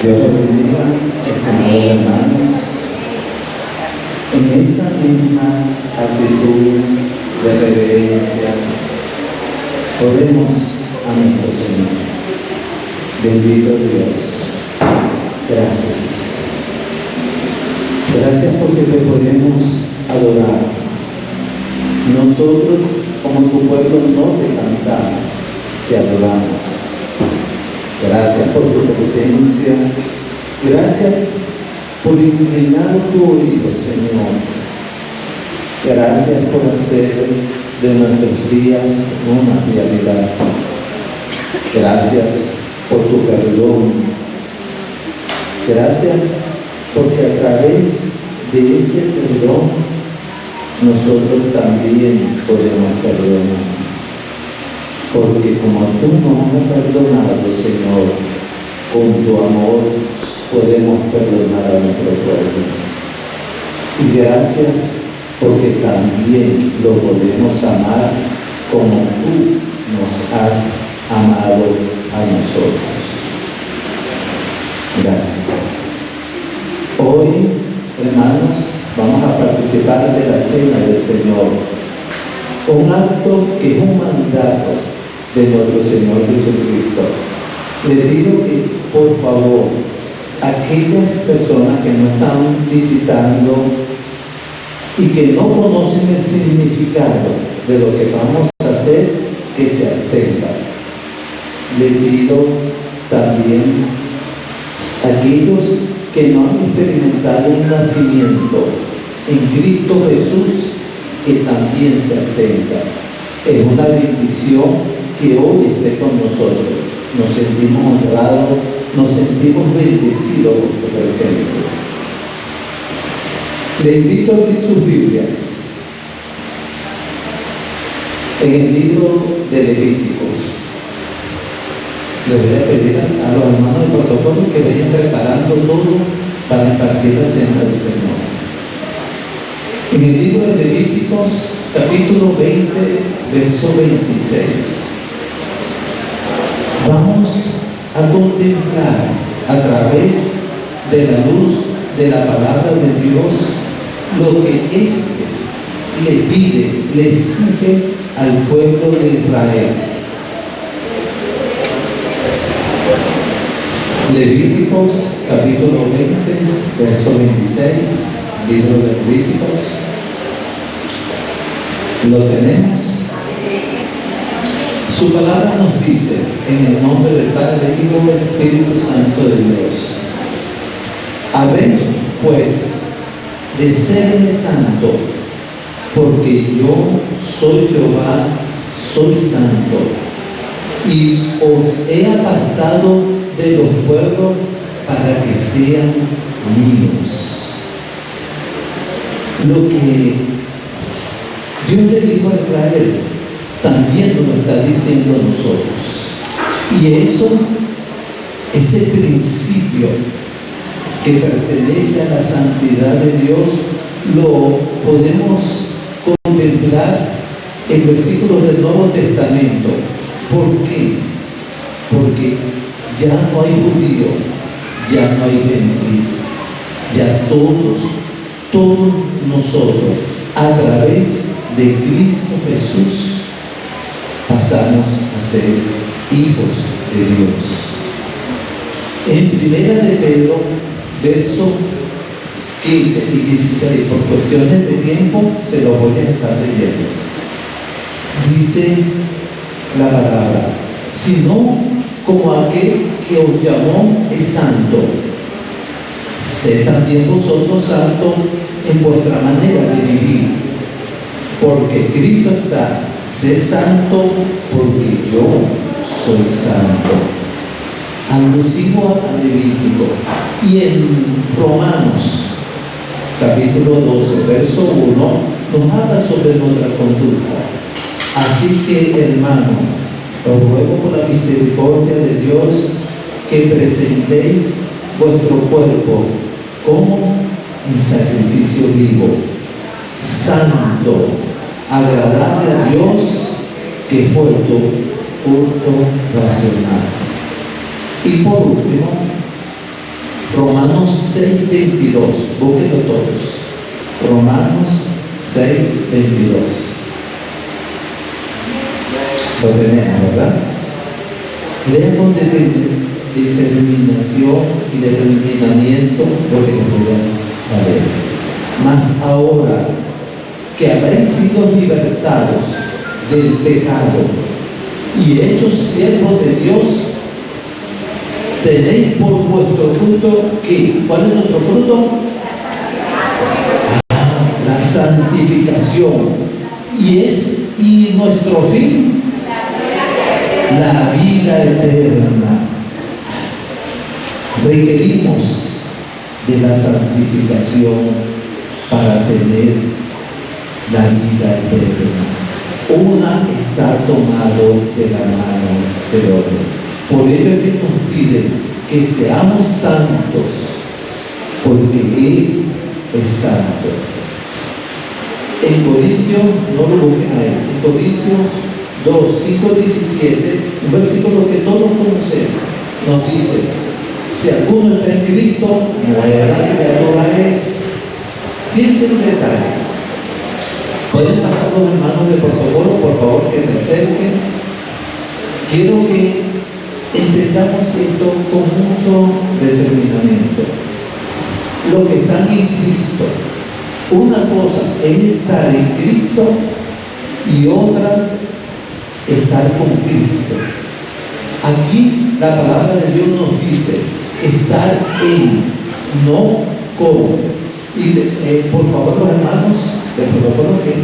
Dios los bendiga, estimados hermanos, en esa misma actitud de reverencia, oremos a nuestro Señor. Bendito Dios, gracias. Gracias porque te podemos adorar. Nosotros, como tu pueblo, no te cantamos, te adoramos. Gracias por tu presencia. Gracias por inclinar tu oído, Señor. Gracias por hacer de nuestros días una realidad. Gracias por tu perdón. Gracias porque a través de ese perdón nosotros también podemos perdonar. Porque como tú nos has perdonado, Señor, con tu amor podemos perdonar a nuestro pueblo. Y gracias porque también lo podemos amar como tú nos has amado a nosotros. Gracias. Hoy, hermanos, vamos a participar de la cena del Señor. Un acto que es un mandato de nuestro Señor Jesucristo. Le pido que, por favor, aquellas personas que nos están visitando y que no conocen el significado de lo que vamos a hacer, que se abstengan. Le pido también a aquellos que no han experimentado un nacimiento en Cristo Jesús, que también se abstengan. Es una bendición que hoy esté con nosotros. Nos sentimos honrados, nos sentimos bendecidos por su presencia. Le invito a abrir sus Biblias en el libro de Levíticos. Les voy a pedir a los hermanos de protocolo que vayan preparando todo para impartir la cena del Señor. En el libro de Levíticos, capítulo 20, verso 26. Vamos a contemplar a través de la luz de la palabra de Dios lo que éste le pide, le exige al pueblo de Israel. Levíticos capítulo 20, verso 26, libro de Levíticos. ¿Lo tenemos? Su palabra nos dice, en el nombre del Padre, Hijo y Espíritu Santo de Dios: habed pues de serme santo, porque yo soy Jehová, soy santo, y os he apartado de los pueblos para que sean míos. Lo que Dios le dijo a Israel, también nos lo está diciendo a nosotros. Y eso, ese principio que pertenece a la santidad de Dios, lo podemos contemplar en versículos del Nuevo Testamento. ¿Por qué? Porque ya no hay judío, ya no hay gentil, ya todos nosotros, a través de Cristo Jesús, pasamos a ser hijos de Dios. En primera de Pedro, verso 15 y 16, por cuestiones de tiempo, se lo voy a estar leyendo. Dice la palabra: sino como aquel que os llamó es santo, sed también vosotros santos en vuestra manera de vivir, porque Cristo está: sé santo porque yo soy santo. Alusivo a Levítico. Y en Romanos capítulo 12, verso 1, nos habla sobre nuestra conducta. Así que, hermano, os ruego por la misericordia de Dios que presentéis vuestro cuerpo como en sacrificio vivo, santo, agradable a Dios, que es vuestro culto racional. Y por último, Romanos 6:22. Búsquenlo todos. Romanos 6:22. Lo tenemos, ¿verdad? Lean con determinación y determinamiento lo que nos voy a leer. Mas ahora que habéis sido libertados del pecado y hechos siervos de Dios, tenéis por vuestro fruto, ¿qué? ¿Cuál es nuestro fruto? La santificación. Y nuestro fin, la vida eterna. Requerimos de la santificación para tener la vida eterna. Una está tomado de la mano del otro. Por ello es que nos pide que seamos santos, porque Él es santo. En Corintios, no lo busquen ahí, en Corintios 2, 5, 17, un versículo que todos conocemos, nos dice: si alguno está en Cristo, nueva criatura es. Fíjense un detalle. Pueden pasar los hermanos del protocolo, por favor, que se acerquen. Quiero que entendamos esto con mucho determinamiento. Los que están en Cristo, una cosa es estar en Cristo y otra estar con Cristo. Aquí la palabra de Dios nos dice estar en, no con. Y por favor, los hermanos del protocolo que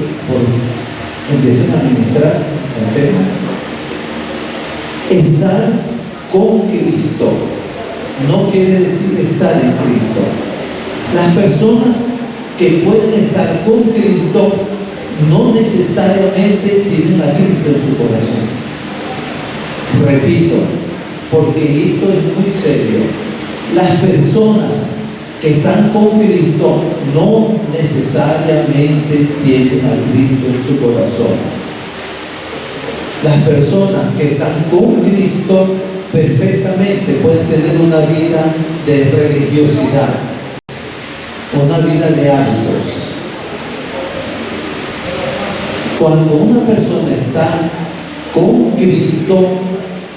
empiecen a ministrar la cena. Estar con Cristo no quiere decir estar en Cristo. Las personas que pueden estar con Cristo no necesariamente tienen a Cristo en su corazón. Repito, porque esto es muy serio. Las personas que están con Cristo no necesariamente tienen a Cristo en su corazón. Las personas que están con Cristo perfectamente pueden tener una vida de religiosidad, una vida de hábitos. Cuando una persona está con Cristo,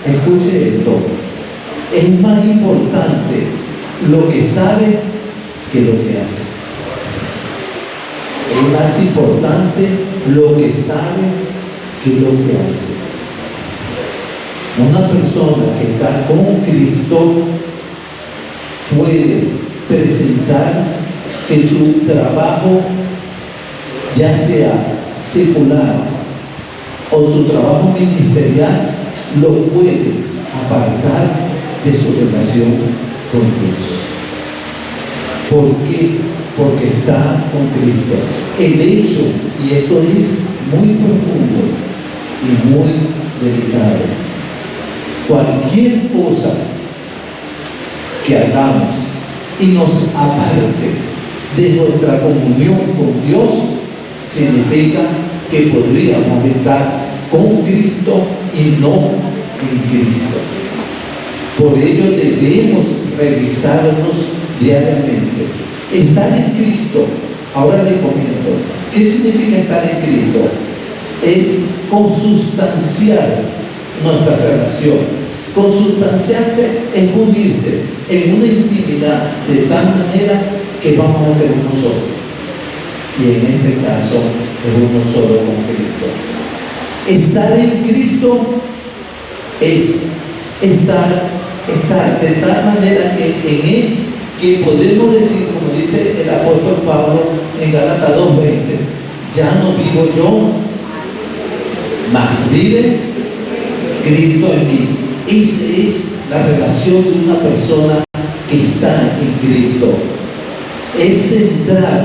escuche esto, es más importante lo que sabe que lo que hace. Es más importante lo que sabe que lo que hace. Una persona que está con Cristo puede presentar que su trabajo, ya sea secular o su trabajo ministerial, lo puede apartar de su relación con Dios. ¿Por qué? Porque está con Cristo. El hecho, y esto es muy profundo y muy delicado, cualquier cosa que hagamos y nos aparte de nuestra comunión con Dios, significa que podríamos estar con Cristo y no en Cristo. Por ello debemos revisarnos diariamente. Estar en Cristo, ahora les comento, ¿qué significa estar en Cristo? Es consustanciar nuestra relación. Consustanciarse es unirse en una intimidad de tal manera que vamos a ser uno solo. Y en este caso es uno solo con Cristo. Estar en Cristo es estar de tal manera que en Él, que podemos decir, como dice el apóstol Pablo en Gálatas 2:20, ya no vivo yo, mas vive Cristo en mí. Esa es la relación de una persona que está en Cristo. Es centrar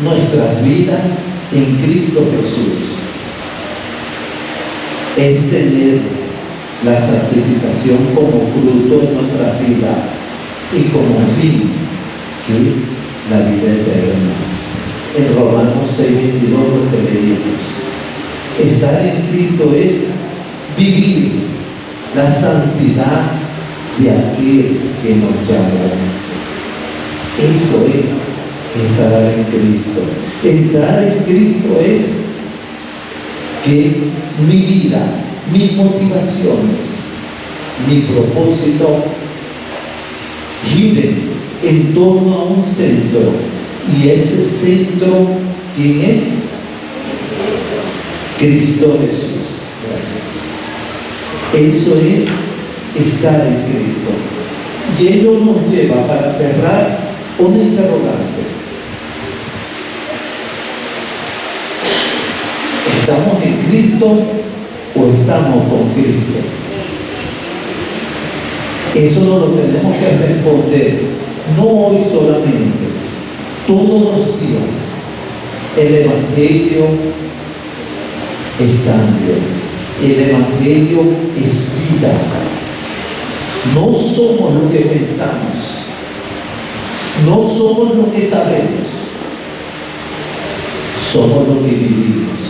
nuestras vidas en Cristo Jesús. Es tener la santificación como fruto de nuestra vida y como fin, que la vida eterna. En Romanos 6:22 lo que leímos. Estar en Cristo es vivir la santidad de aquel que nos llamó. Eso es entrar en Cristo. Entrar en Cristo es que mi vida, mis motivaciones, mi propósito giren en torno a un centro. Y ese centro, ¿quién es? Cristo Jesús. Gracias. Eso es estar en Cristo. Y ello nos lleva, para cerrar, una interrogante. ¿Estamos en Cristo o estamos con Cristo? Eso nos lo tenemos que responder, no hoy solamente, todos los días. El Evangelio es cambio, el Evangelio es vida. No somos lo que pensamos, no somos lo que sabemos, somos lo que vivimos.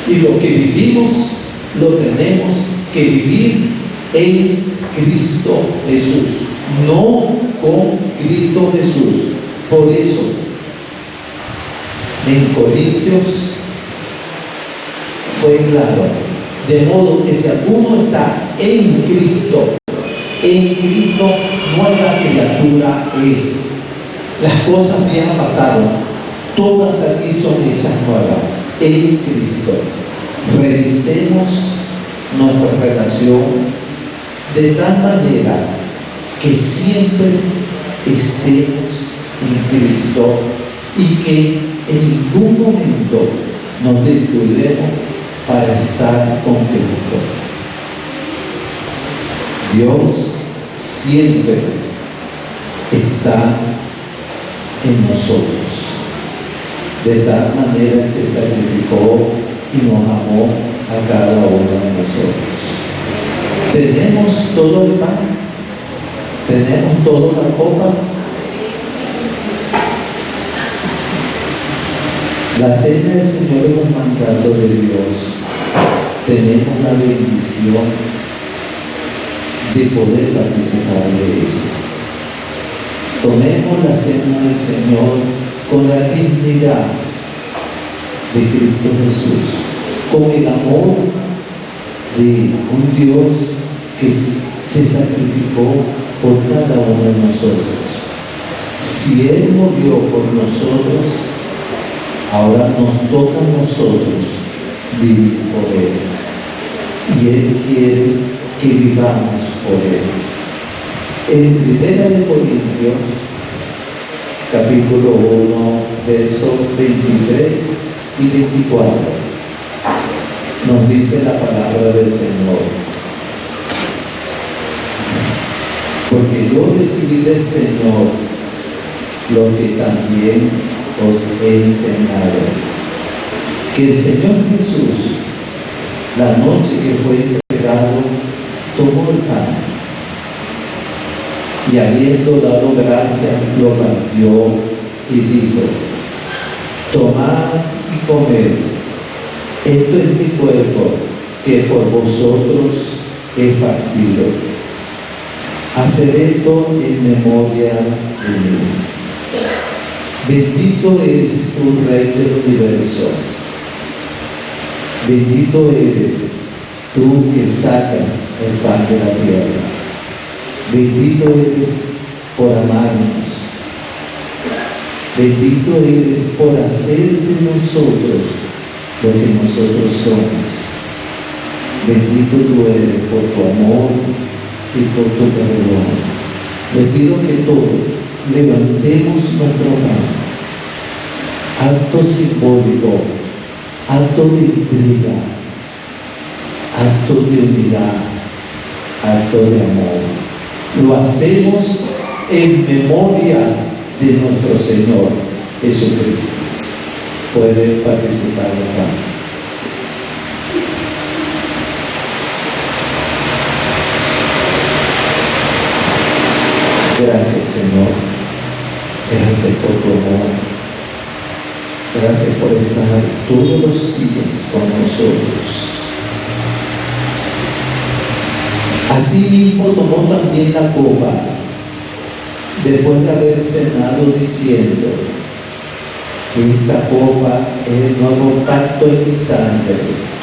Y lo que vivimos lo tenemos que vivir en Cristo Jesús, no con Cristo Jesús. Por eso, en Corintios fue claro, de modo que si alguno está en Cristo, nueva criatura es. Las cosas viejas pasaron, todas aquí son hechas nuevas en Cristo. Revisemos nuestra relación de tal manera que siempre estemos en Cristo y que en ningún momento nos descuidemos para estar con Cristo. Dios siempre está en nosotros. De tal manera se sacrificó y nos amó a cada uno de nosotros. Tenemos todo el pan, tenemos toda la copa. La cena del Señor es un mandato de Dios. Tenemos la bendición de poder participar de eso. Tomemos la cena del Señor con la dignidad de Cristo Jesús, con el amor de un Dios que se sacrificó por cada uno de nosotros. Si Él murió por nosotros, ahora nos toca a nosotros vivir por Él. Y Él quiere que vivamos por Él. En 1 Corintios, capítulo 1, versos 23 y 24, nos dice la palabra del Señor. Porque yo recibí del Señor lo que también os he enseñado, que el Señor Jesús, la noche que fue entregado, tomó el pan y habiendo dado gracias, lo partió y dijo: tomad y comed, esto es mi cuerpo que por vosotros es partido. Haced esto en memoria de mí. Bendito eres tú, Rey del universo. Bendito eres tú que sacas el pan de la tierra. Bendito eres por amarnos. Bendito eres por hacer de nosotros lo que nosotros somos. Bendito tú eres por tu amor y por tu perdón. Les pido que todos levantemos nuestro mano. Acto simbólico, acto de entrega, acto de unidad, acto de amor. Lo hacemos en memoria de nuestro Señor Jesucristo. Pueden participar acá. Gracias, Señor. Gracias por tu amor. Gracias por estar todos los días con nosotros. Asimismo tomó también la copa después de haber cenado diciendo: esta copa es el nuevo pacto en mi sangre.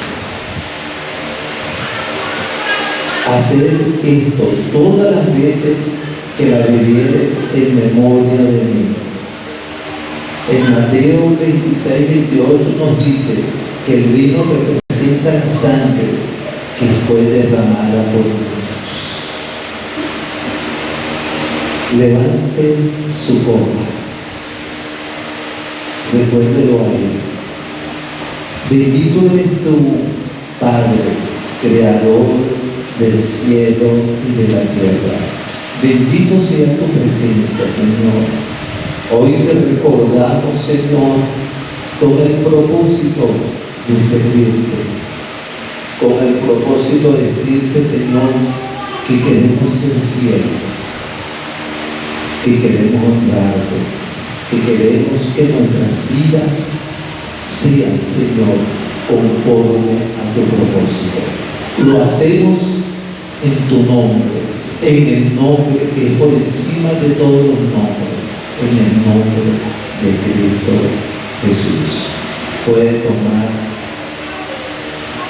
Haced esto todas las veces que la bebieres en memoria de mí. En Mateo 26, 28 nos dice que el vino representa la sangre que fue derramada por muchos. Levante su copa. Recuérdelo a Él. Bendito eres tú, Padre, Creador del cielo y de la tierra. Bendito sea tu presencia, Señor. Hoy te recordamos, Señor, con el propósito de servirte, con el propósito de decirte, Señor, que queremos ser fieles, que queremos honrarte, que queremos que nuestras vidas sean, Señor, conforme a tu propósito. Lo hacemos en tu nombre, en el nombre que es por encima de todos los nombres, en el nombre de Cristo Jesús. Puede tomar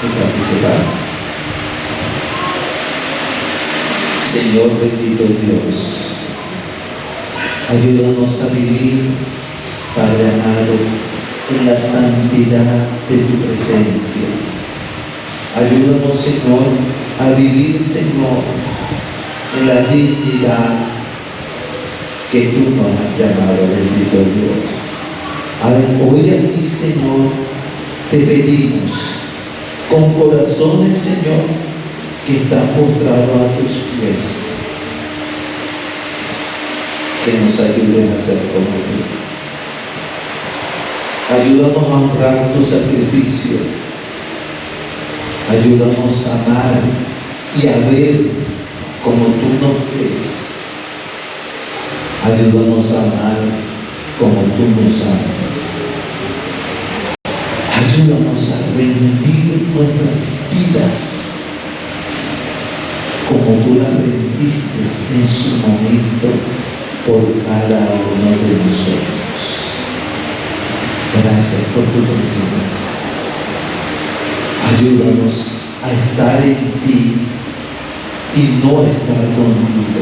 y participar. Señor bendito Dios, ayúdanos a vivir, Padre amado, en la santidad de tu presencia. Ayúdanos, Señor, a vivir, Señor, en la dignidad que tú nos has llamado, bendito Dios. Hoy aquí, Señor, te pedimos con corazones, Señor, que están postrados a tus pies, que nos ayudes a ser como tú. Ayúdanos a honrar tu sacrificio. Ayúdanos a amar y a ver como tú nos ves. Ayúdanos a amar como tú nos amas. Ayúdanos a rendir nuestras vidas como tú las rendiste en su momento por cada uno de nosotros. Gracias por tu presencia. Ayúdanos a estar en ti y no estar contigo,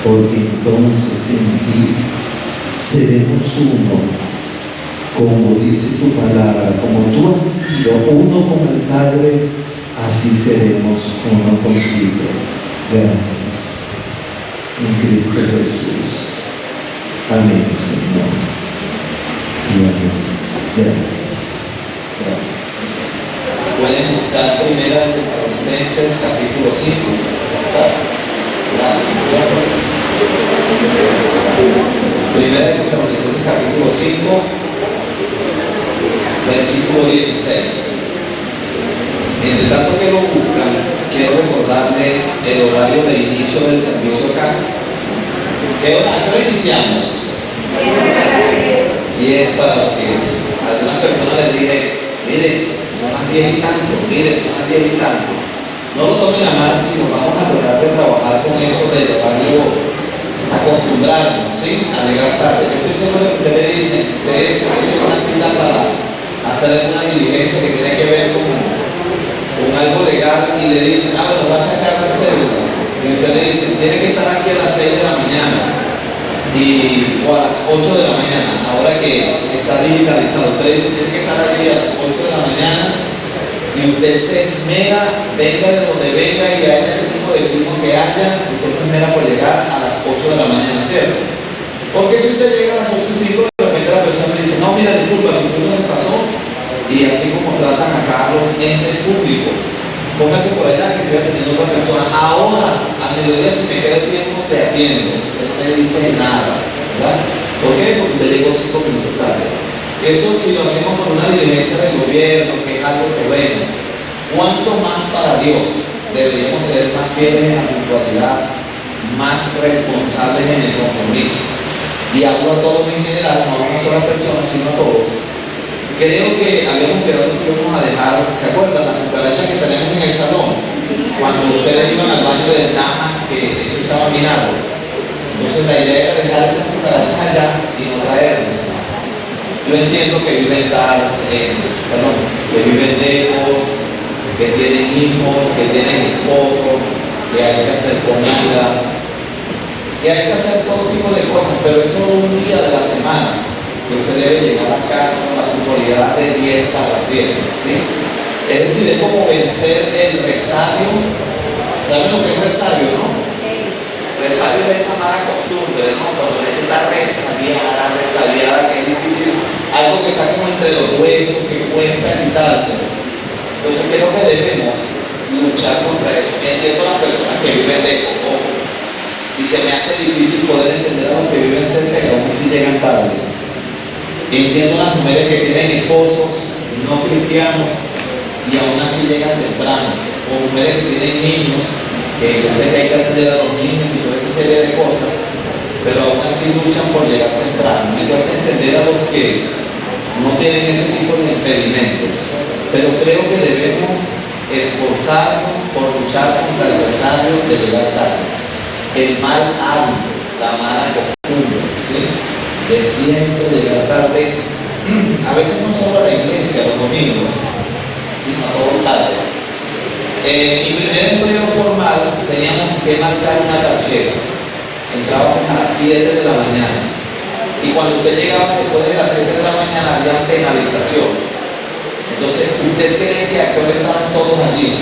porque entonces en ti seremos uno, como dice tu palabra, como tú has sido uno con el Padre, así seremos uno contigo. Gracias. En Cristo Jesús. Amén, Señor. Y amén. Gracias. Gracias. Pueden buscar Primera de Tesalonicenses capítulo 5. Primera de Tesalonicenses capítulo 5, versículo 16. Entre tanto que lo buscan, quiero recordarles el horario de inicio del servicio acá. ¿A qué hora iniciamos? 10 para lo que es. A algunas personas les dije, mire, son las 10 y tanto, mire, son las 10 y tanto. No lo tomen a mal, sino vamos a tratar de trabajar con eso del horario, acostumbrarnos, ¿sí? A llegar tarde. Yo estoy seguro que ustedes me dicen, ustedes se tienen una cita para hacer una diligencia que tiene que ver con algo legal y le dicen, bueno, va a sacar la cédula. Y usted le dice, tiene que estar aquí a las 6 de la mañana o a las 8 de la mañana. Ahora que está digitalizado, usted dice, tiene que estar aquí a las 8 de la mañana y usted se esmera, venga de donde venga y haya el tipo de clima que haya, usted se esmera por llegar a las 8 de la mañana, ¿cierto? Porque si usted llega a las 8 y 5, de repente la persona dice, no, mira, disculpa, mi turno se pasó. Y así como tratan acá a los entes públicos, póngase por allá que estoy atendiendo a otra persona. Ahora, a mediodía, si me queda el tiempo, te atiendo. Usted no me dice nada, ¿verdad? ¿Por qué? Porque usted llegó 5 minutos tarde. Eso si lo hacemos por una diligencia del gobierno, que es algo que bueno. ¿Cuánto más para Dios deberíamos ser más fieles en la puntualidad, más responsables en el compromiso? Y hablo a todos en general, no a una sola persona, sino a todos. Creo que habíamos quedado que íbamos a dejar, ¿se acuerdan? Las cucarachas que tenemos en el salón, cuando ustedes iban al baño de damas, que eso estaba minado. Entonces la idea era dejar esas cucarachas allá y no traernos más. Yo entiendo que viven que viven lejos, que tienen hijos, que tienen esposos, que hay que hacer comida, que hay que hacer todo tipo de cosas, pero es solo un día de la semana que usted debe llegar acá con la puntualidad de 10 a las 10, ¿sí? Es decir, es como vencer el resabio. ¿Saben lo que es resabio, no? Resabio es esa mala costumbre, ¿no? Cuando la gente está resabiada, que es difícil, algo que está como entre los huesos, que cuesta quitarse. Entonces creo que debemos luchar contra eso. Entiendo a las personas que viven lejos, y se me hace difícil poder entender a los que viven cerca y aún así llegan tarde. Entiendo a las mujeres que tienen esposos no cristianos y aún así llegan temprano, o mujeres que tienen niños, que yo sé que hay que atender a los niños y toda esa serie de cosas, pero aún así luchan por llegar temprano. Me cuesta entender a los que no tienen ese tipo de impedimentos, pero creo que debemos esforzarnos por luchar contra el resabio de llegar tarde, el mal hábito, la mala costumbre, ¿sí? De siempre llegar tarde, a veces no solo a la iglesia los domingos, sino a todos lados. Mi primer empleo formal teníamos que marcar una tarjeta. Entrábamos a las 7 de la mañana. Y cuando usted llegaba después de las 7 de la mañana había penalizaciones. Entonces usted cree que a qué hora estaban todos allí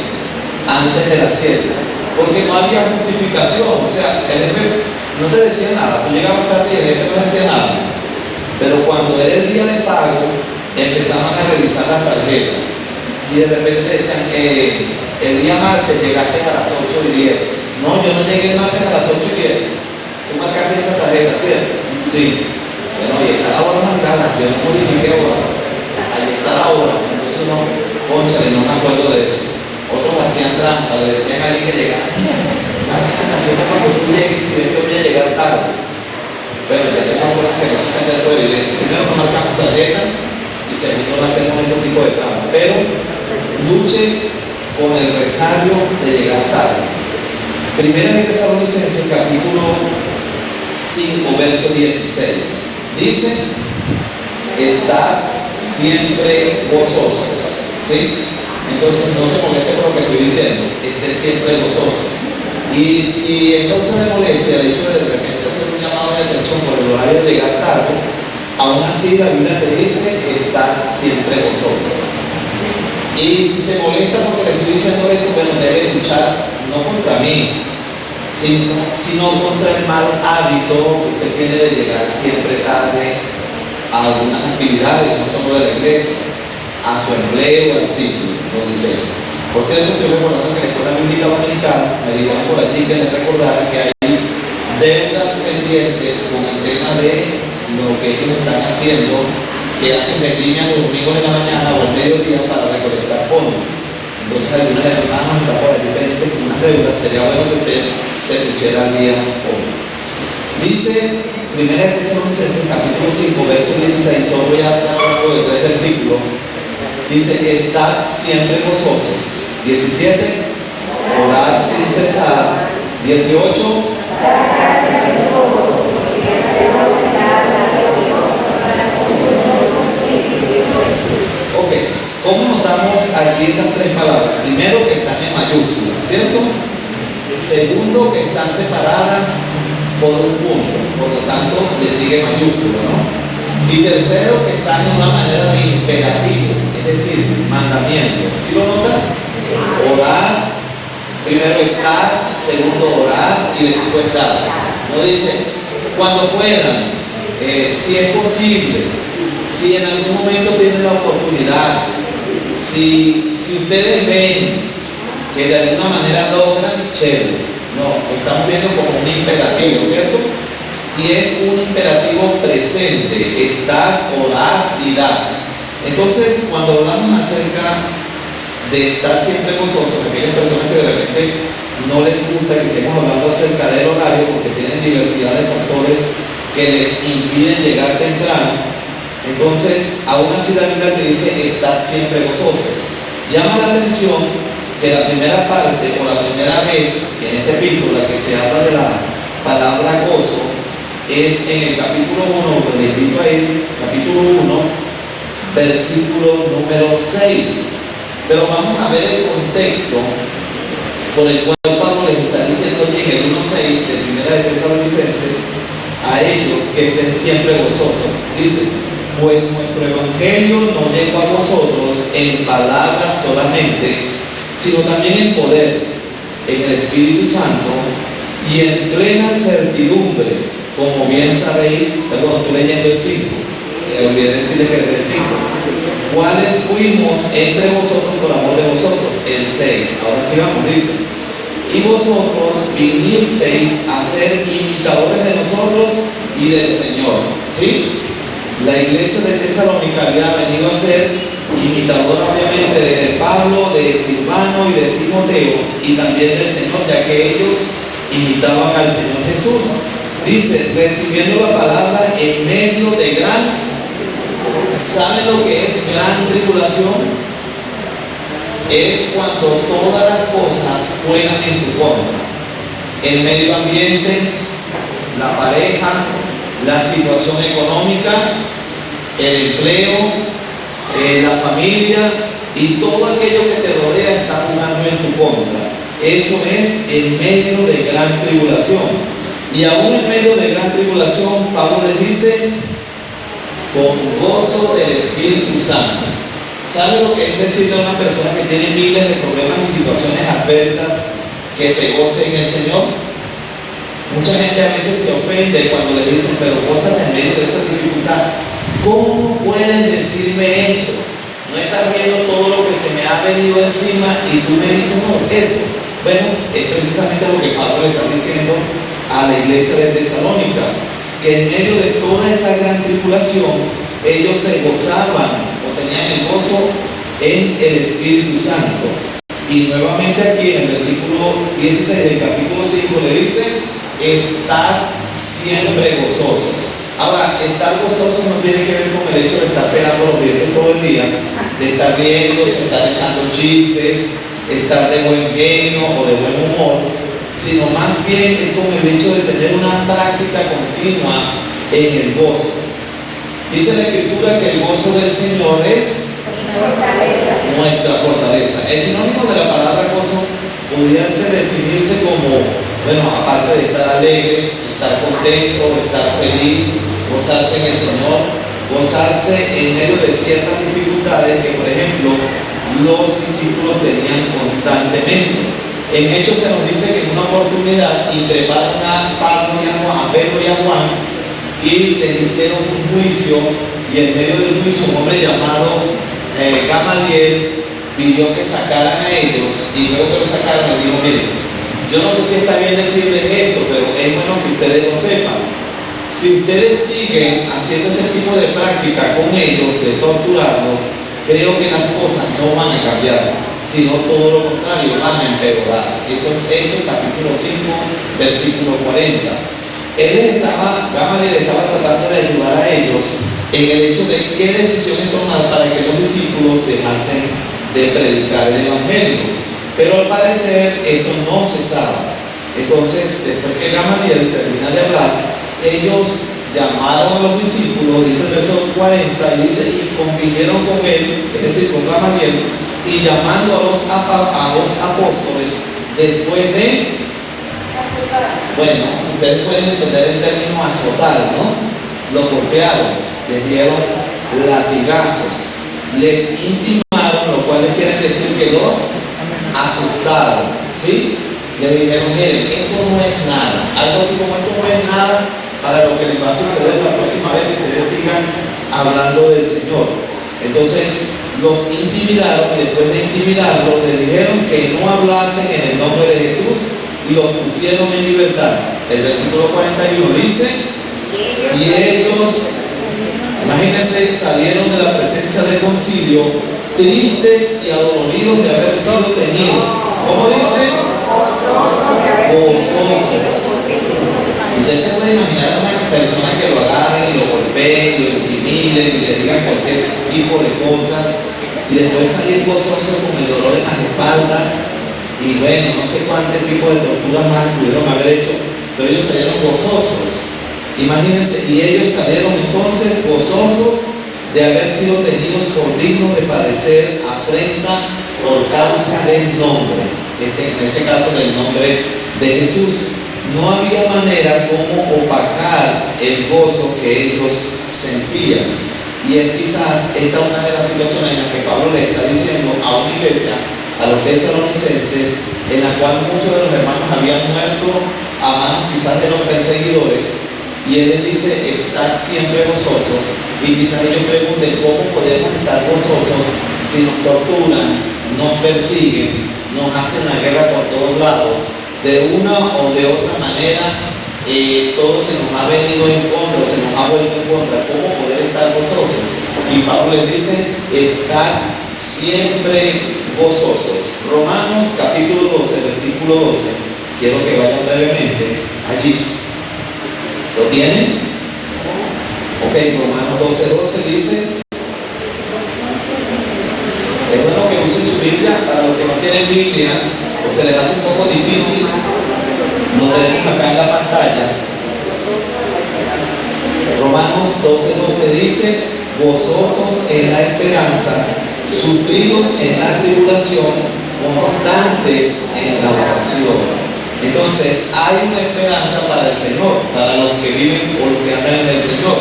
antes de las 7. Porque no había justificación. O sea, el jefe no te decía nada. Tú llegabas tarde y el jefe no decía nada. Pero cuando era el día de pago, empezaban a revisar las tarjetas. Y de repente te decían que el día martes llegaste a las 8:10. No, yo no llegué el martes a las 8:10. Tú marcaste esta tarjeta, ¿cierto? Sí. Bueno, y está la hora marcada, yo no modifiqué hora. Ahí está la hora. Entonces no, cónchale, no me acuerdo de eso. Otros hacían trampa, le decían a alguien que llegara. Marca esta tarjeta cuando tú llegues y ves que voy a llegar tarde. Pero ya son cosas que no se hacen dentro de la iglesia. Primero no marcamos tarjeta y segundo no hacemos ese tipo de trampa. Pero luche con el resabio de llegar tarde. Primera de Tesalonicenses capítulo 5, verso 16. Dice, estad siempre gozosos. ¿Sí? Entonces no se moleste por lo que estoy diciendo, esté siempre gozoso. Y si es causa de molestia el hecho de repente hacer un llamado de atención por el horario de llegar tarde, aún así la Biblia te dice, estad siempre gozosos. Y si se molesta porque le estoy diciendo eso, bueno, debe luchar no contra mí, sino contra el mal hábito que usted tiene de llegar siempre tarde a algunas actividades, no solo de la iglesia, a su empleo, al sitio, donde sea. Por cierto, estoy recordando que en la escuela bíblica dominicana me dijeron por allí que les recordara que hay deudas pendientes con el tema de lo que ellos están haciendo, que hacen vendimia los domingos de la mañana o al mediodía para recolectar fondos. Entonces algunas hermanas están por allí pendientes con unas deudas, sería bueno que usted se pusiera al día hoy. Dice 1 Tesalonicenses capítulo 5, verso 16, solo voy a estar hablando de 3 versículos. Dice, estad siempre gozosos. 17, orad sin cesar. 18, ok, ¿cómo notamos aquí esas 3 palabras? Primero, que están en mayúsculas, ¿cierto? Segundo, que están separadas por un punto, por lo tanto le sigue mayúscula, ¿no? Y tercero, que están en una manera de imperativo, es decir, mandamiento. ¿Sí lo notan? Orar, primero estar, segundo orar y después dar. No dice, cuando puedan, si es posible, si en algún momento tienen la oportunidad, si ustedes ven que de alguna manera logran, chévere. No, lo estamos viendo como un imperativo, ¿cierto? Y es un imperativo presente, estar, orar y dar. Entonces, cuando hablamos acerca de estar siempre gozosos, aquellas personas que de repente no les gusta que estemos hablando acerca del horario porque tienen diversidad de factores que les impiden llegar temprano, entonces, aún así la Biblia te dice estar siempre gozosos. Llama la atención que la primera parte o la primera vez en esta epístola que se habla de la palabra gozo, es en el capítulo 1, donde invito a ir, capítulo 1, versículo número 6. Pero vamos a ver el contexto por el cual Pablo les está diciendo allí en el 1.6 de Primera de Tesalonicenses a ellos que estén siempre gozosos. Dice: pues nuestro evangelio no llegó a vosotros en palabras solamente, sino también en poder, en el Espíritu Santo y en plena certidumbre, como bien sabéis. Perdón, estoy leyendo el 5, olvidé decirles que es el 5. ¿Cuáles fuimos entre vosotros por amor de vosotros? El 6. Ahora sí vamos, dice: y vosotros vinisteis a ser imitadores de nosotros y del Señor. ¿Sí? La iglesia de Tesalónica había venido a ser imitadora, obviamente, de Pablo, de Silvano y de Timoteo, y también del Señor, ya que ellos imitaban al Señor Jesús. Dice: recibiendo la palabra en medio de gran... ¿Saben lo que es gran tribulación? Es cuando todas las cosas juegan en tu contra. El medio ambiente, la pareja, la situación económica, el empleo, la familia y todo aquello que te rodea está jugando en tu contra. Eso es en medio de gran tribulación. Y aún en medio de gran tribulación, Pablo les dice: con gozo del Espíritu Santo. ¿Sabe lo que es decirle a una persona que tiene miles de problemas y situaciones adversas que se goce en el Señor? Mucha gente a veces se ofende cuando le dicen: pero gózate en medio de esa dificultad. ¿Cómo puedes decirme eso? No estás viendo todo lo que se me ha venido encima y tú me dices no, eso. Bueno, es precisamente lo que Pablo le está diciendo a la iglesia de Tesalónica, que en medio de toda esa gran tribulación ellos se gozaban o tenían el gozo en el Espíritu Santo. Y nuevamente aquí en el versículo 16 del capítulo 5 le dice: estad siempre gozosos. Ahora, estar gozosos no tiene que ver con el hecho de estar pegando los dientes todo el día, de estar riendo, de estar echando chistes, estar de buen genio o de buen humor, sino más bien es con el hecho de tener una práctica continua en el gozo. Dice la Escritura que el gozo del Señor es nuestra fortaleza. El sinónimo de la palabra gozo podría definirse como, bueno, aparte de estar alegre, estar contento, estar feliz, gozarse en el Señor, gozarse en medio de ciertas dificultades que, por ejemplo, los discípulos tenían constantemente. En Hechos se nos dice que en una oportunidad increparon a Pablo y a Juan, a Pedro y a Juan, y les hicieron un juicio, y en medio del juicio un hombre llamado Gamaliel pidió que sacaran a ellos, y luego que lo sacaron les dijo: miren, yo no sé si está bien decirles esto, pero es bueno que ustedes lo sepan. Si ustedes siguen haciendo este tipo de práctica con ellos, de torturarlos, creo que las cosas no van a cambiar, sino todo lo contrario, van a empeorar. Eso es Hechos capítulo 5, versículo 40. Gamaliel estaba tratando de ayudar a ellos en el hecho de qué decisiones tomar para que los discípulos dejasen de predicar el Evangelio. Pero al parecer esto no cesaba. Entonces, después que Gamaliel termina de hablar, ellos llamaron a los discípulos, dice el verso 40, y dice: y convinieron con él, es decir, con Gamaliel, y llamando a los apóstoles, después de... Bueno, ustedes pueden entender el término azotar, ¿no? Los golpearon, les dieron latigazos, les intimaron, lo cual quiere decir que los asustaron, ¿sí? Les dijeron: miren, esto no es nada, algo así como esto no es nada para lo que les va a suceder la próxima vez que ustedes sigan hablando del Señor. Entonces los intimidaron, y después de intimidarlos les dijeron que no hablasen en el nombre de Jesús, y los pusieron en libertad. El versículo 41 dice: y ellos, imagínense, salieron de la presencia del concilio tristes y adoloridos de haber sido tenidos. ¿Cómo dice? Gozosos. Usted se puede imaginar a una persona que lo agarren, lo golpeen, lo intimiden y le digan cualquier tipo de cosas, y después salir gozoso con el dolor en las espaldas, y bueno, no sé cuántos tipos de torturas más pudieron haber hecho, pero ellos salieron gozosos. Imagínense, y ellos salieron entonces gozosos de haber sido tenidos por dignos de padecer afrenta por causa del nombre, en este caso del nombre de Jesús. No había manera como opacar el gozo que ellos sentían. Y es quizás esta una de las situaciones en las que Pablo le está diciendo a una iglesia, a los tesalonicenses, en la cual muchos de los hermanos habían muerto a manos quizás de los perseguidores, y él les dice: estad siempre gozosos. Y quizás ellos pregunten: ¿cómo podemos estar gozosos si nos torturan, nos persiguen, nos hacen la guerra por todos lados? De una o de otra manera, todo se nos ha venido en contra, se nos ha vuelto en contra. ¿Cómo poder estar gozosos? Y Pablo les dice: estar siempre gozosos. Romanos capítulo 12, versículo 12. Quiero que vayan brevemente allí. ¿Lo tienen? Ok, Romanos 12 dice. Es bueno que usen su Biblia. Para los que no tienen Biblia o se les hace un poco difícil, lo tenemos acá en la pantalla. Romanos 12 dice: gozosos en la esperanza, sufridos en la tribulación, constantes en la oración. Entonces hay una esperanza para el Señor, para los que viven o los que andan en el Señor.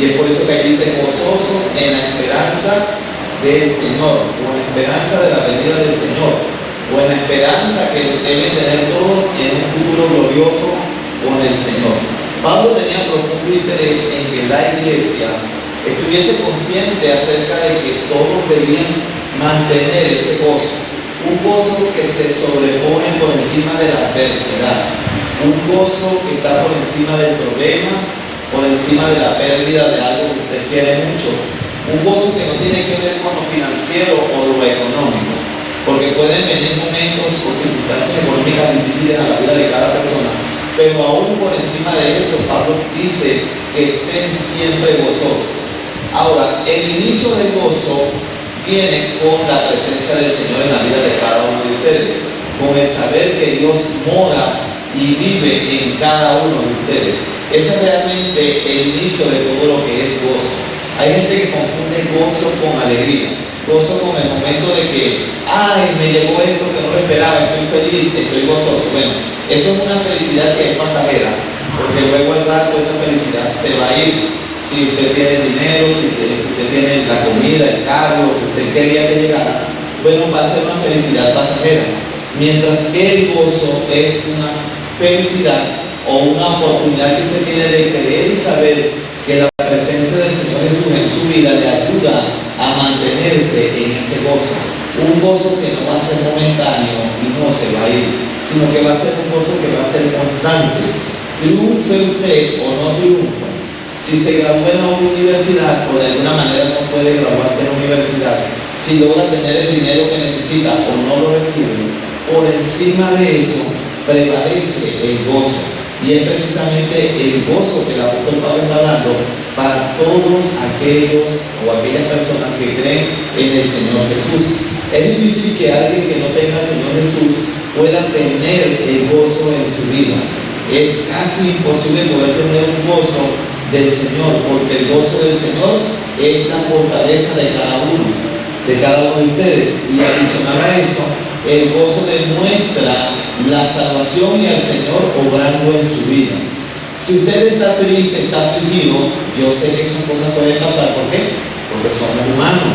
Y es por eso que aquí dice: gozosos en la esperanza del Señor, o en la esperanza de la venida del Señor, o en la esperanza que deben tener todos en un futuro glorioso con el Señor. Pablo tenía profundo interés en que la iglesia estuviese consciente acerca de que todos debían mantener ese gozo. Un gozo que se sobrepone por encima de la adversidad, un gozo que está por encima del problema, por encima de la pérdida de algo que usted quiere mucho, un gozo que no tiene que ver con lo financiero o lo económico, porque pueden venir momentos o circunstancias económicas difíciles a la vida de cada persona, pero aún por encima de eso, Pablo dice que estén siempre gozosos. Ahora, el inicio del gozo viene con la presencia del Señor en la vida de cada uno de ustedes, con el saber que Dios mora y vive en cada uno de ustedes. Ese es realmente el inicio de todo lo que es gozo. Hay gente que confunde gozo con alegría, gozo con el momento de que, ay, me llegó esto que no lo esperaba, estoy feliz, estoy gozoso. Bueno, eso es una felicidad que es pasajera, porque luego al rato esa felicidad se va a ir. Si usted tiene dinero, si usted tiene la comida, el carro, lo que usted quería que llegara, bueno, va a ser una felicidad pasajera. Mientras que el gozo es una felicidad o una oportunidad que usted tiene de creer y saber que la presencia del Señor Jesús en su vida le ayuda a mantenerse en ese gozo. Un gozo que no va a ser momentáneo y no se va a ir, sino que va a ser un gozo que va a ser constante. Triunfe usted o no triunfe. Si se graduó en una universidad o de alguna manera no puede graduarse en la universidad, si logra tener el dinero que necesita o no lo recibe, por encima de eso prevalece el gozo. Y es precisamente el gozo que el apóstol Pablo está hablando para todos aquellos o aquellas personas que creen en el Señor Jesús. Es difícil que alguien que no tenga al Señor Jesús pueda tener el gozo en su vida. Es casi imposible poder tener un gozo del Señor, porque el gozo del Señor es la fortaleza de cada uno de ustedes. Y adicional a eso, el gozo demuestra la salvación y al Señor obrando en su vida. Si usted está triste, está afligido, yo sé que esas cosas pueden pasar. ¿Por qué? Porque somos humanos,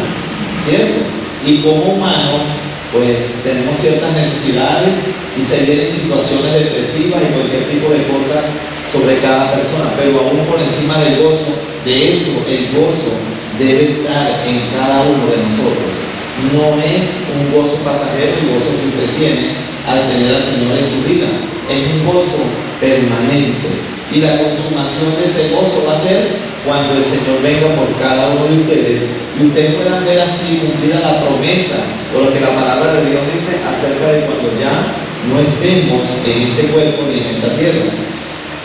¿cierto? Y como humanos, pues tenemos ciertas necesidades y se vienen situaciones depresivas y cualquier tipo de cosas sobre cada persona, pero aún por encima del gozo, de eso, el gozo debe estar en cada uno de nosotros. No es un gozo pasajero el gozo que usted tiene al tener al Señor en su vida, es un gozo permanente. Y la consumación de ese gozo va a ser cuando el Señor venga por cada uno de ustedes y ustedes puedan ver así cumplida la promesa o lo que la palabra de Dios dice acerca de cuando ya no estemos en este cuerpo ni en esta tierra.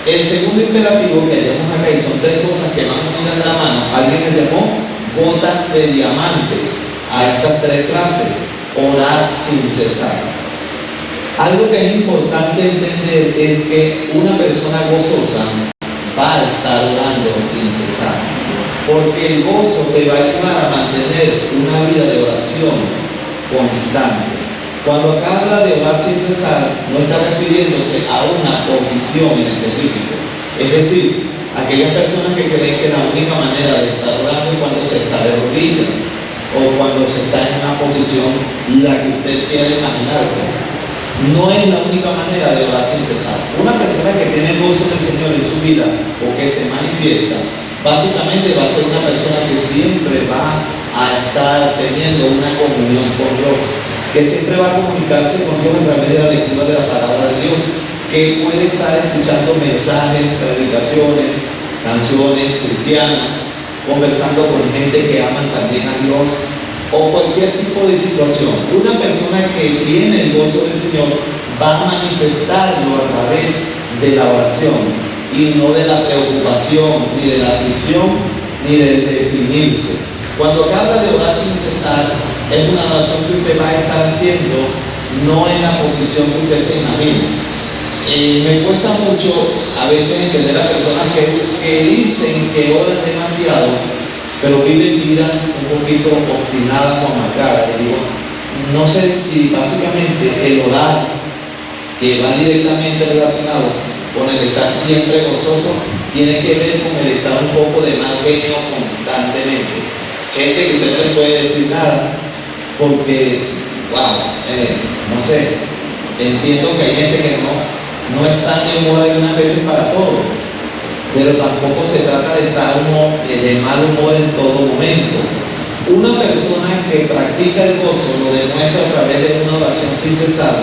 El segundo imperativo que hallamos acá, y son tres cosas que van unidas de la mano, alguien le llamó botas de diamantes a estas tres clases: orar sin cesar. Algo que es importante entender es que una persona gozosa va a estar orando sin cesar. Porque el gozo te va a ayudar a mantener una vida de oración constante. Cuando acá habla de orar sin cesar, no está refiriéndose a una posición en específico. Es decir, aquellas personas que creen que la única manera de estar orando es cuando se está de rodillas o cuando se está en una posición la que usted quiera imaginarse. No es la única manera de orar sin cesar. Una persona que tiene el gozo del Señor en su vida o que se manifiesta, básicamente va a ser una persona que siempre va a estar teniendo una comunión con Dios, que siempre va a comunicarse con Dios a través de la lectura de la palabra de Dios, que puede estar escuchando mensajes, predicaciones, canciones cristianas, conversando con gente que aman también a Dios, o cualquier tipo de situación. Una persona que tiene el gozo del Señor va a manifestarlo a través de la oración y no de la preocupación, ni de la aflicción, ni de deprimirse. Cuando habla de orar sin cesar, es una oración que usted va a estar haciendo, no en la posición que usted se imagina. Me cuesta mucho a veces entender a personas que dicen que oran demasiado, pero viven vidas un poquito obstinadas o amargadas. Digo, no sé si básicamente el orar, que va directamente relacionado con el estar siempre gozoso, tiene que ver con el estar un poco de mal genio constantemente. Gente que usted no le puede decir nada, porque, no sé, entiendo que hay gente que no está de humor algunas veces para todo, pero tampoco se trata de estar de mal humor en todo momento. Una persona que practica el gozo lo demuestra a través de una oración sin cesar,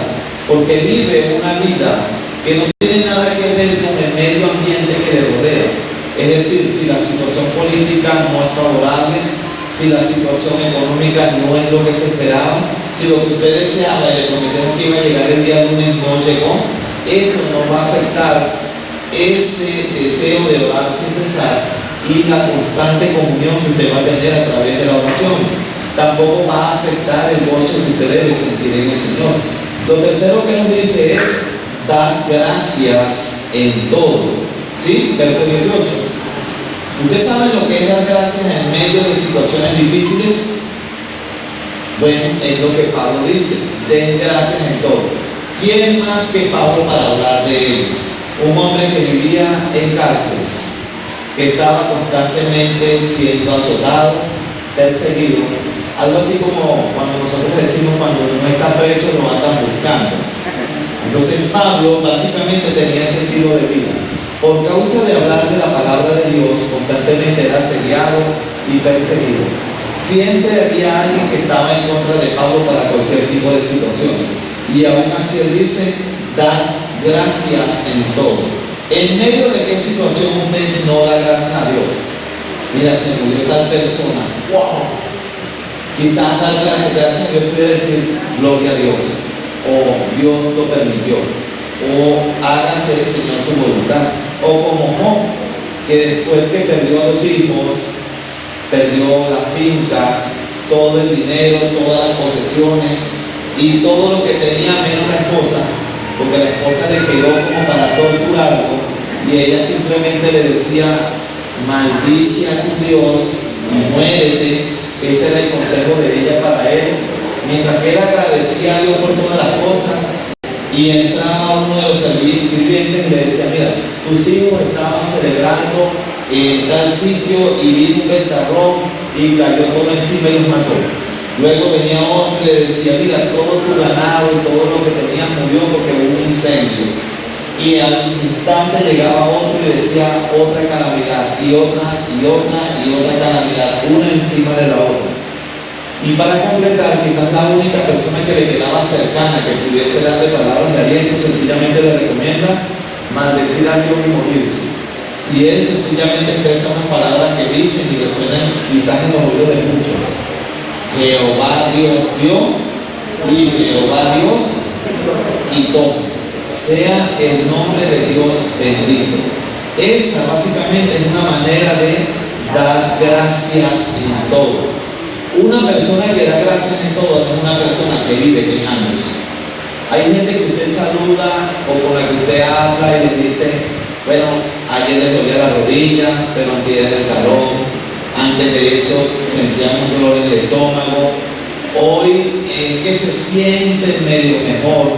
porque vive una vida que no tiene nada que ver con el medio ambiente que le rodea. Es decir, si la situación política no es favorable, si la situación económica no es lo que se esperaba, si lo que usted deseaba y le prometieron que iba a llegar el día lunes no llegó, eso no va a afectar ese deseo de orar sin cesar y la constante comunión que usted va a tener a través de la oración. Tampoco va a afectar el gozo que usted debe sentir en el Señor. Lo tercero que nos dice es dar gracias en todo. ¿Sí? Verso 18. ¿Usted sabe lo que es dar gracias en medio de situaciones difíciles? Bueno, es lo que Pablo dice, den gracias en todo. ¿Quién más que Pablo para hablar de él? Un hombre que vivía en cárceles, que estaba constantemente siendo azotado, perseguido, algo así como cuando nosotros decimos cuando uno está preso lo andan buscando. Entonces Pablo básicamente tenía ese estilo de vida. Por causa de hablar de la palabra de Dios, constantemente era asediado y perseguido. Siempre había alguien que estaba en contra de Pablo para cualquier tipo de situaciones. Y aún así él dice, da gracias en todo. ¿En medio de qué situación usted no da gracias a Dios? Mira, se murió tal persona. ¡Wow! Quizás dar gracias a Dios puede decir, gloria a Dios. O Dios lo permitió. O hágase, Señor, tu voluntad. O como Job, que después que perdió a los hijos, perdió las fincas, todo el dinero, todas las posesiones y todo lo que tenía menos la esposa, porque la esposa le quedó como para torturarlo y ella simplemente le decía, maldice a tu Dios y muérete. Ese era el consejo de ella para él, mientras que él agradecía a Dios por todas las cosas. Y entraba uno de los sirvientes y le decía, mira, tus hijos estaban celebrando en tal sitio y vino un ventarrón y cayó todo encima y los mató. Luego venía otro y le decía, mira, todo tu ganado y todo lo que tenías murió porque hubo un incendio. Y al instante llegaba otro y decía otra calamidad, y otra, y otra, y otra calamidad, una encima de la otra. Y para completar, quizás la única persona que le quedaba cercana, que pudiese darle palabras de aliento, sencillamente le recomienda maldecir a Dios y morirse. Y él sencillamente expresa unas palabras que dicen y resuenan quizás en los oídos de muchos. Jehová Dios dio y Jehová Dios quitó. Sea el nombre de Dios bendito. Esa básicamente es una manera de dar gracias en todo. Una persona que da gracias en todo es una persona que vive quejándose. Hay gente que usted saluda o con la que usted habla y le dice, Bueno, ayer le dolía la rodilla, pero antes era el talón. Antes de eso sentíamos dolor en el estómago. Hoy es que se siente medio mejor,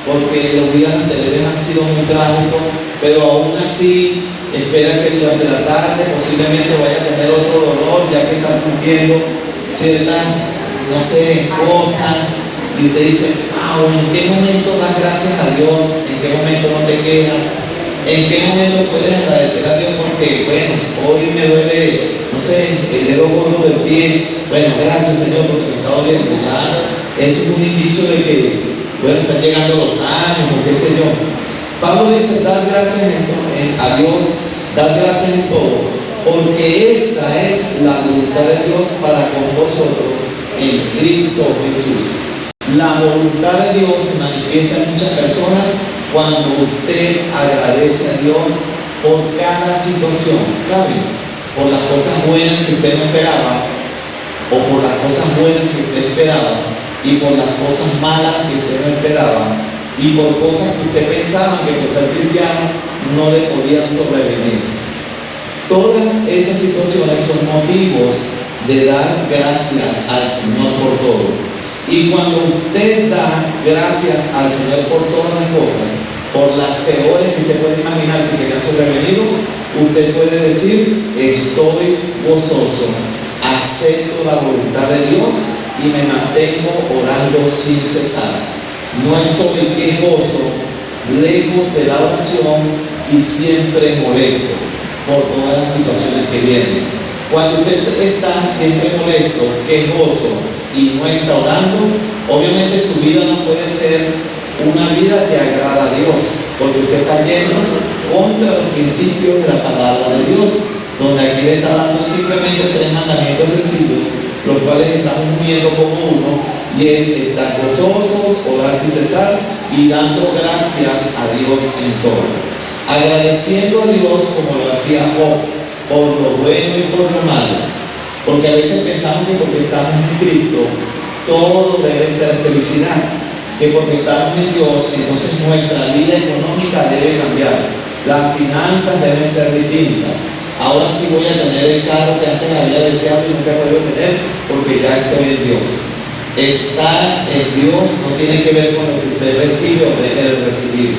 porque los días anteriores han sido muy trágicos, pero aún así espera que durante la tarde posiblemente vaya a tener otro dolor, ya que está sintiendo ciertas, no sé, cosas, y te dice, ¿en qué momento das gracias a Dios? ¿En qué momento no te quejas? ¿En qué momento puedes agradecer a Dios? Porque, bueno, hoy me duele, no sé, el dedo gordo del pie. Bueno, gracias Señor porque me está doliendo. Ya, eso es un indicio de que, bueno, están llegando los años o qué sé yo. Pablo dice, dar gracias a Dios, dar gracias en todo, porque esta es la voluntad de Dios para con vosotros en Cristo Jesús. La voluntad de Dios se manifiesta en muchas personas cuando usted agradece a Dios por cada situación, ¿sabe? Por las cosas buenas que usted no esperaba, o por las cosas buenas que usted esperaba, y por las cosas malas que usted no esperaba, y por cosas que usted pensaba que por ser cristiano no le podían sobrevenir. Todas esas situaciones son motivos de dar gracias al Señor por todo. Y cuando usted da gracias al Señor por todas las cosas, por las peores que usted puede imaginarse que le han sobrevenido, usted puede decir, estoy gozoso, acepto la voluntad de Dios y me mantengo orando sin cesar. No estoy quejoso, lejos de la oración y siempre molesto por todas las situaciones que vienen. Cuando usted está siempre molesto, quejoso y no está orando, obviamente su vida no puede ser una vida que agrada a Dios, porque usted está yendo contra los principios de la palabra de Dios, donde aquí le está dando simplemente 3 mandamientos sencillos, los cuales estamos uniendo como uno, y es estar gozosos, orar sin cesar y dando gracias a Dios en todo. Agradeciendo a Dios como lo hacía Job, por lo bueno y por lo malo. Porque a veces pensamos que porque estamos en Cristo, todo debe ser felicidad. Que porque estamos en Dios, entonces nuestra vida económica debe cambiar. Las finanzas deben ser distintas. Ahora sí voy a tener el carro que antes había deseado y nunca he podido tener, porque ya estoy en Dios. Estar en Dios no tiene que ver con lo que usted recibe o deje de recibir.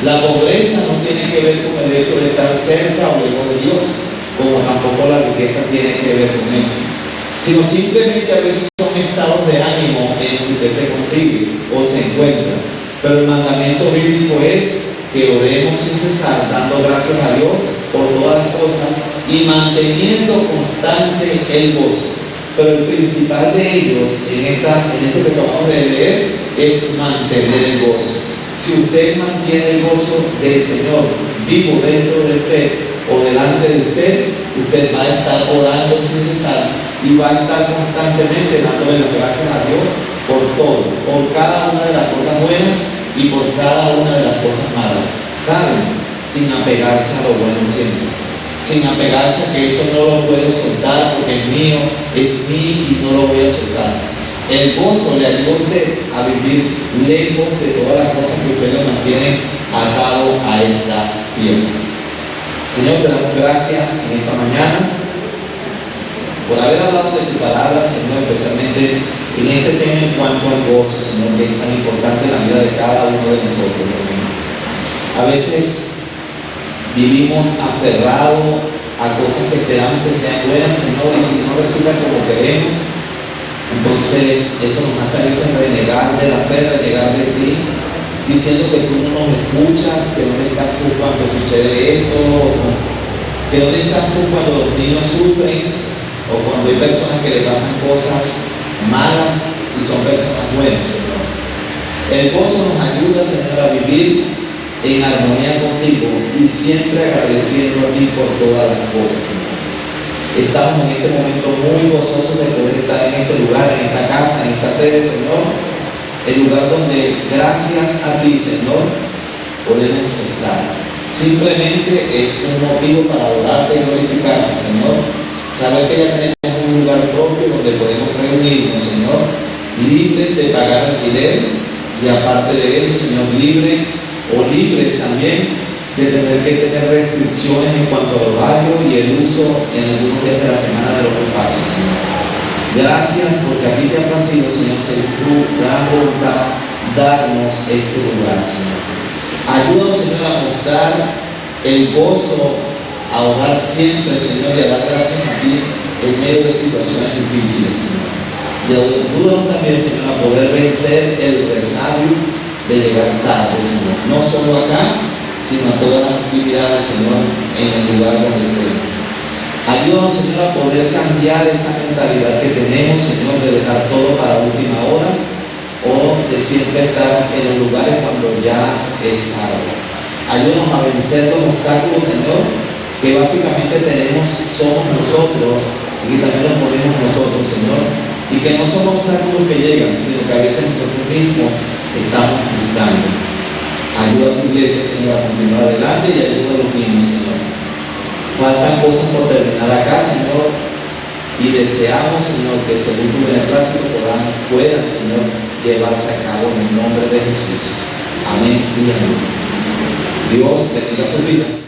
La pobreza no tiene que ver con el hecho de estar cerca o lejos de Dios, como tampoco la riqueza tiene que ver con eso, sino simplemente a veces son estados de ánimo en que usted se consigue o se encuentra. Pero el mandamiento bíblico es que oremos sin cesar, dando gracias a Dios por todas las cosas y manteniendo constante el gozo. Pero el principal de ellos en esto que acabamos de leer es mantener el gozo. Si usted mantiene el gozo del Señor vivo dentro de usted o delante de usted va a estar orando sin cesar y va a estar constantemente dándole las gracias a Dios por todo, por cada una de las cosas buenas y por cada una de las cosas malas. ¿Saben? Sin apegarse a lo bueno siempre. Sin apegarse a que esto no lo puedo soltar porque es mío, es mío y no lo voy a soltar. El gozo le ayuda a usted a vivir lejos de todas las cosas que usted lo mantiene atado a esta tierra. Señor, te damos gracias en esta mañana por haber hablado de tu palabra, Señor, especialmente en este tema en cuanto al gozo, Señor, que es tan importante en la vida de cada uno de nosotros, Señor. A veces vivimos aferrados a cosas que esperamos que sean buenas, Señor, y si no resultan como queremos, entonces eso nos hace a veces renegar de la fe, renegar de ti, diciendo que tú no nos escuchas, que dónde estás tú cuando sucede esto, que dónde estás tú cuando los niños sufren, o cuando hay personas que le pasan cosas malas y son personas buenas, Señor. El gozo nos ayuda, Señor, a vivir en armonía contigo y siempre agradeciendo a ti por todas las cosas, Señor. Estamos en este momento muy gozosos de poder estar en este lugar, en esta casa, en esta sede, Señor, el lugar donde gracias a ti, Señor, podemos estar. Simplemente es un motivo para adorarte y glorificarte, Señor. Saber que ya tenemos un lugar propio donde podemos reunirnos, Señor, libres de pagar alquiler y aparte de eso, Señor, libres también de tener que tener restricciones en cuanto al horario y el uso en algunos días de la semana de los espacios, Señor. Gracias porque a ti te ha placido, Señor, ser tu gran voluntad darnos este lugar, Señor. Ayúdanos, Señor, a mostrar el gozo, a orar siempre, Señor, y a dar gracias a ti en medio de situaciones difíciles, Señor. Y ayúdanos también, Señor, a poder vencer el resabio de llegar tarde, Señor. No solo acá, sino a todas las actividades, Señor, en el lugar donde estemos. Ayúdanos, Señor, a poder cambiar esa mentalidad que tenemos, Señor, de dejar todo para la última hora o de siempre estar en los lugares cuando ya es tarde. Ayúdanos a vencer los obstáculos, Señor, que básicamente somos nosotros y también los ponemos nosotros, Señor, y que no son obstáculos que llegan, sino que a veces nosotros mismos estamos buscando. Ayuda a tu iglesia, Señor, a continuar adelante y ayuda a los niños, Señor. Faltan cosas por terminar acá, Señor, y deseamos, Señor, que según tu beneplácito puedan, Señor, llevarse a cabo en el nombre de Jesús. Amén y amén. Dios bendiga sus vidas.